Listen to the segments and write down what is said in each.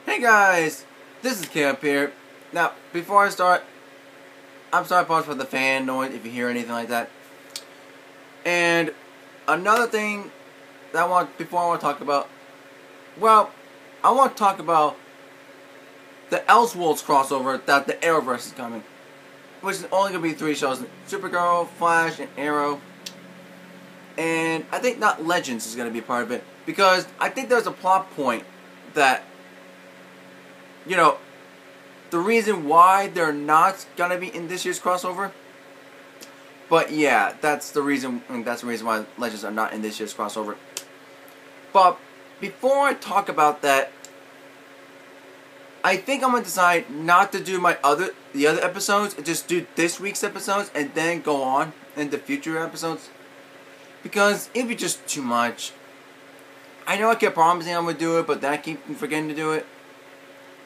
Hey guys, this is Camp here. Now, before I start, I'm sorry for the fan noise if you hear anything like that. And another thing that I want to talk about, well, I want to talk about the Elseworlds crossover that the Arrowverse is coming, which is only going to be 3 shows: Supergirl, Flash, and Arrow. And I think not Legends is going to be part of it, because I think there's a plot point that, you know, the reason why they're not going to be in this year's crossover. But yeah, that's the reason why Legends are not in this year's crossover. But before I talk about that, I think I'm going to decide not to do the other episodes, and just do this week's episodes and then go on into future episodes, because it'd be just too much. I know I kept promising I'm going to do it, but then I keep forgetting to do it.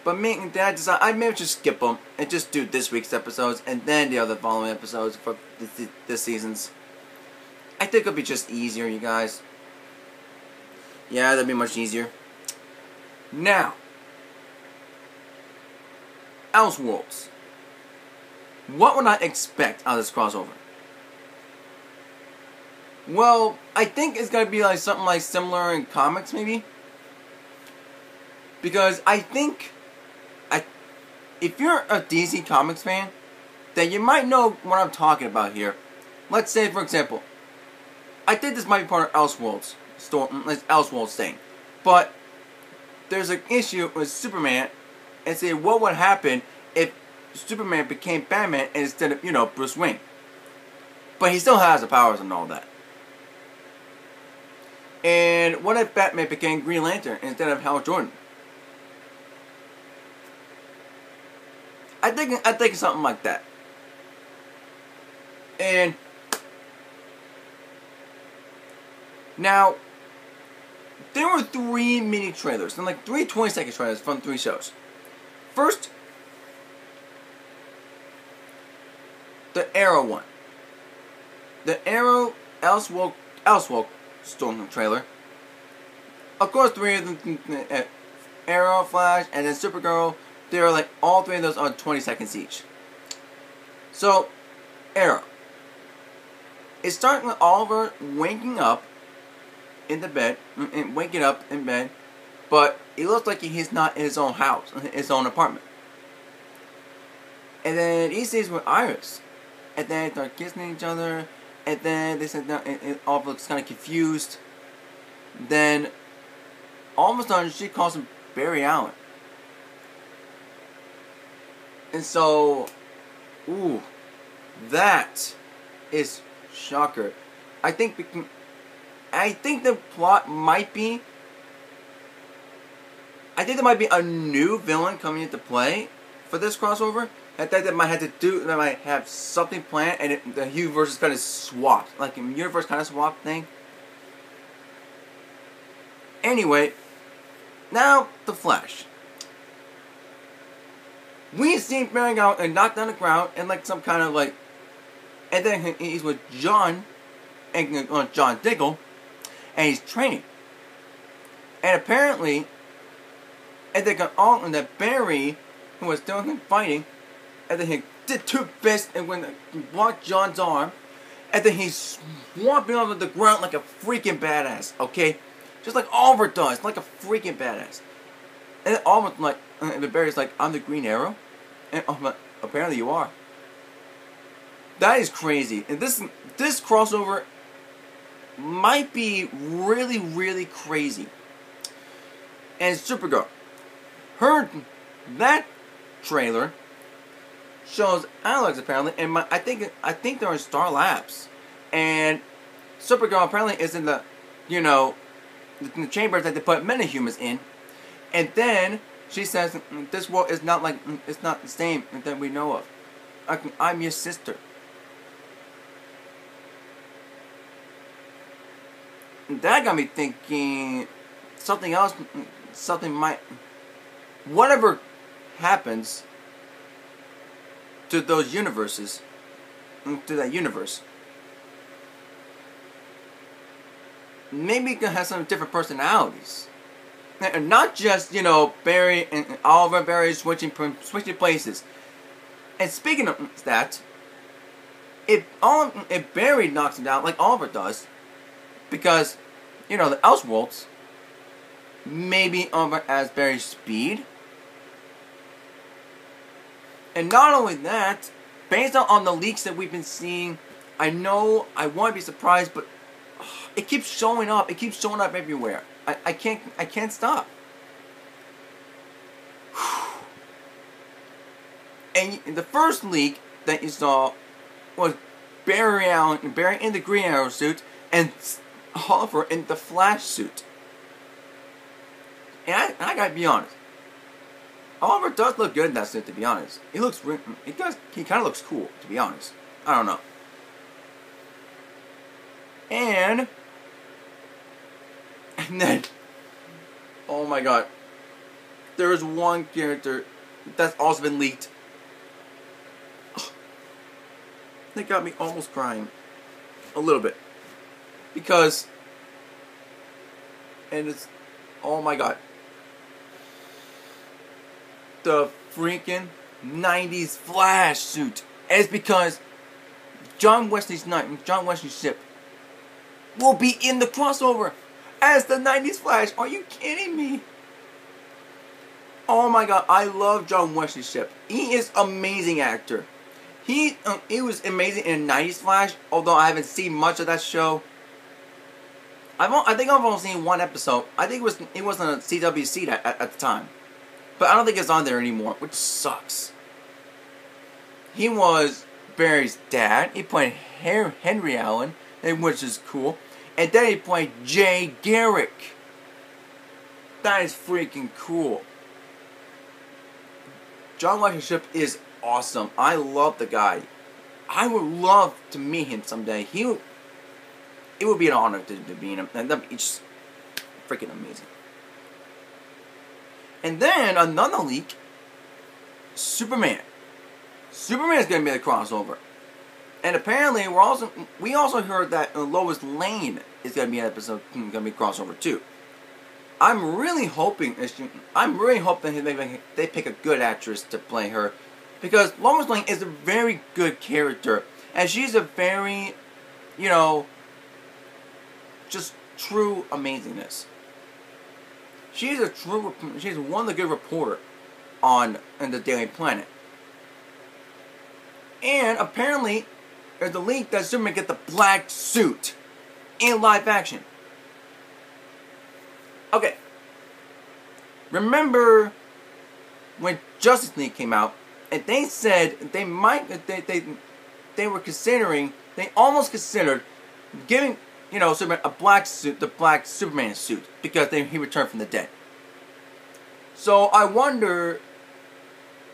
But me and Dad decided I maybe just skip them and just do this week's episodes and then the other following episodes for this season's. I think it'll be just easier, you guys. Yeah, that'd be much easier. Now, Elseworlds. What would I expect out of this crossover? Well, I think it's gonna be like something like similar in comics, maybe. Because I think, if you're a DC Comics fan, then you might know what I'm talking about here. Let's say, for example, I think this might be part of Elseworlds thing, but there's an issue with Superman, and say what would happen if Superman became Batman instead of, Bruce Wayne. But he still has the powers and all that. And what if Batman became Green Lantern instead of Hal Jordan? I think something like that. And now, there were 3 mini trailers, and like 3 20-second trailers from 3 shows. First, the Arrow one. The Arrow Elseworlds Storm trailer. Of course, 3 of them, Arrow, Flash, and then Supergirl. They are like, all 3 of those are 20 seconds each. So, Arrow. It's starting with Oliver waking up in bed, but it looks like he's not in his own house, his own apartment. And then he sees with Iris, and then they start kissing each other, and then they said that Oliver looks kind of confused. Then, all of a sudden, she calls him Barry Allen. And so, that is shocker. I think the plot might be, I think there might be a new villain coming into play for this crossover. I think they might have something planned, and the universe is kind of swapped, like a universe kind of swap thing. Anyway, now the Flash. We've seen Barry out and knocked on the ground and like some kind of like, and then he's with John Diggle, and he's training. And apparently, and they got all in that Barry, who was still fighting, and then he did 2 fists and blocked John's arm, and then he's swamping over the ground like a freaking badass, okay? Just like Oliver does, like a freaking badass. And then Oliver's like, and the Barry's like, I'm the Green Arrow? And I'm like, apparently you are. That is crazy. And this crossover might be really, really crazy. And Supergirl. That trailer shows Alex apparently, and I think they're in Star Labs. And Supergirl apparently is in the, the chambers that they put metahumans in. And then she says, this world is not it's not the same that we know of. I'm your sister. And that got me thinking something else, whatever happens to those universes, to that universe, maybe it can have some different personalities. And not just, Barry and Oliver, Barry switching places. And speaking of that, if Barry knocks him down like Oliver does, because, the Elseworlds, maybe Oliver has Barry's speed. And not only that, based on the leaks that we've been seeing, I know I want to be surprised, but it keeps showing up. It keeps showing up everywhere. I can't stop. And the first leak that you saw was Barry in the Green Arrow suit and Oliver in the Flash suit. And I gotta be honest, Oliver does look good in that suit. To be honest, he kind of looks cool. To be honest, I don't know. And then, oh my God, there is one character that's also been leaked. That got me almost crying. A little bit. Because, and it's, oh my God. The freaking 90s Flash suit. And it's because John Wesley's ship will be in the crossover as the 90s Flash. Are you kidding me? Oh my God, I love John Wesley's ship. He is an amazing actor. He was amazing in 90s Flash, although I haven't seen much of that show. I think I've only seen one episode. I think it was on CWC at the time. But I don't think it's on there anymore, which sucks. He was Barry's dad. He played Henry Allen, which is cool. And then he played Jay Garrick. That is freaking cool. John Wesley's ship is awesome. I love the guy. I would love to meet him someday. It would be an honor to meet him. And that'd be just freaking amazing. And then another leak, Superman. Superman is going to be the crossover. And apparently we also heard that Lois Lane is going to be an episode, going to be crossover too. I'm really hoping they pick a good actress to play her, because Lois Lane is a very good character, and she's a very, just true amazingness. She's one of the good reporter in the Daily Planet. And apparently, there's a leak that Superman get the black suit in live action. Okay. Remember when Justice League came out, and they said they almost considered giving, Superman a black suit, the black Superman suit, because he returned from the dead. So I wonder,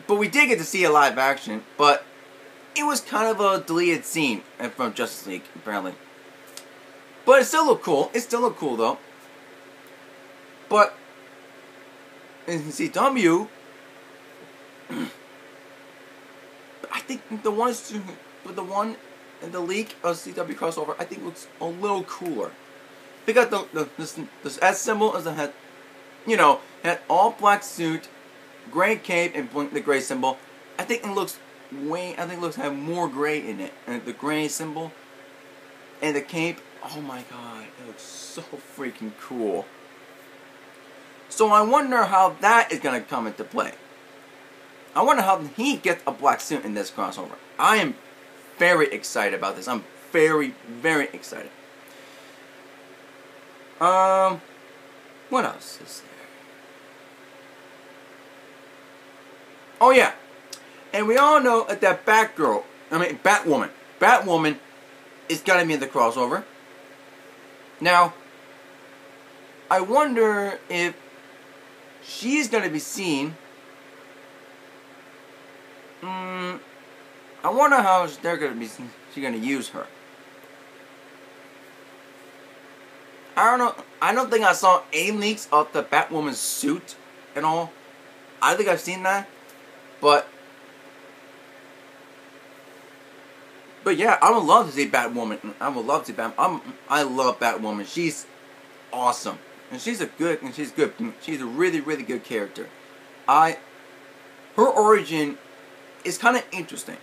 but we did get to see a live action, but it was kind of a deleted scene from Justice League, apparently. But it still looked cool. It still looked cool, though. But in CW, I think the one in the leak of CW crossover, I think looks a little cooler, because this S symbol is had all black suit, gray cape, and the gray symbol. I think it looks have more gray in it, and the gray symbol and the cape. Oh my God, it looks so freaking cool. So I wonder how that is going to come into play. I wonder how he gets a black suit in this crossover. I am very excited about this. I'm very, very excited. What else is there? Oh yeah. And we all know that Batwoman is going to be in the crossover. Now, I wonder if she's going to be seen. I wonder how she's going to use her. I don't know. I don't think I saw any leaks of the Batwoman suit and all. I think I've seen that, but yeah, I would love to see Batwoman. I would love to see Batwoman. I love Batwoman. She's awesome. and she's good. She's a really, really good character. Her origin is kind of interesting,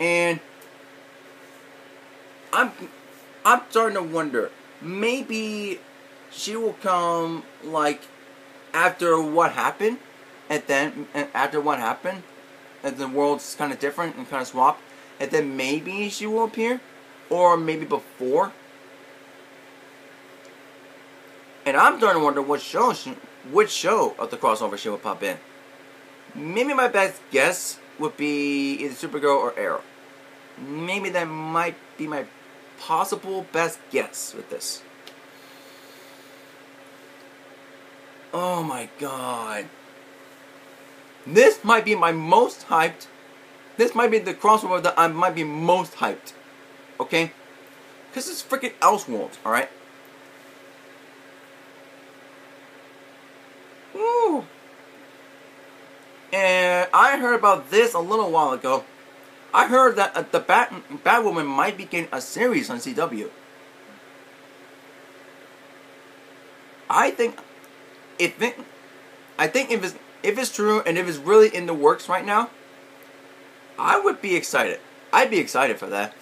and I'm starting to wonder, maybe she will come like after what happened, and then after what happened, and the world's kind of different and kind of swapped, and then maybe she will appear, or maybe before. And I'm starting to wonder which show of the crossover she will pop in. Maybe my best guess would be either Supergirl or Arrow. Maybe that might be my possible best guess with this. Oh my god. This might be my most hyped. This might be the crossover that I might be most hyped. Okay? Because it's freaking Elseworlds, alright? Woo! And I heard about this a little while ago. I heard that the Batwoman might be getting a series on CW. I think if it's true and if it's really in the works right now, I would be excited. I'd be excited for that.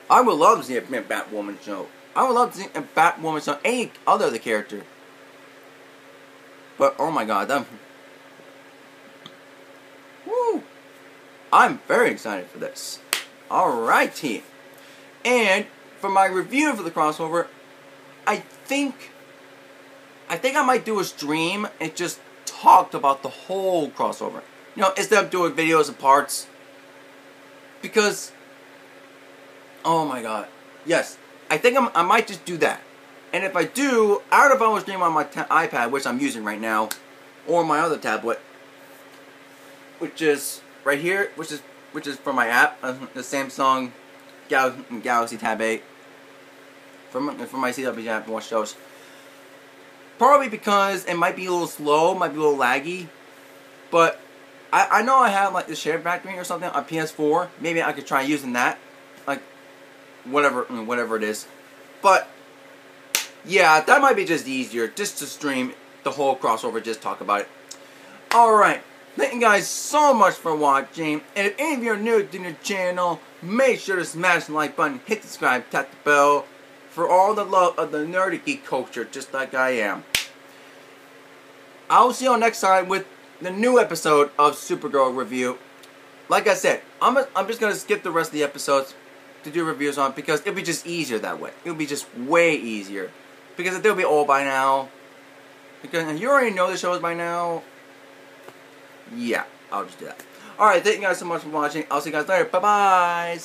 I would love to see a Batwoman show. I would love to see a Batwoman show. Any other character. But oh my god, woo! I'm very excited for this. Alright, team. And for my review for the crossover, I think I might do a stream and just talk about the whole crossover. You know, instead of doing videos of parts. Because, oh my god. Yes, I think I might just do that. And if I do, I don't know if I will stream on my iPad, which I'm using right now, or my other tablet, which is right here, which is from my app, the Samsung Galaxy Tab 8, from my CW app to watch shows. Probably because it might be a little slow, might be a little laggy, but I know I have like the Share Factory or something on PS4. Maybe I could try using that, like whatever it is. But yeah, that might be just easier, just to stream the whole crossover, just talk about it. Alright, thank you guys so much for watching, and if any of you are new to the channel, make sure to smash the like button, hit the subscribe, tap the bell, for all the love of the nerdy geek culture, just like I am. I'll see you all next time with the new episode of Supergirl review. Like I said, I'm just going to skip the rest of the episodes to do reviews on, because it'll be just easier that way. It'll be just way easier. Because they'll be old by now. Because you already know the shows by now. Yeah, I'll just do that. Alright, thank you guys so much for watching. I'll see you guys later. Bye-bye.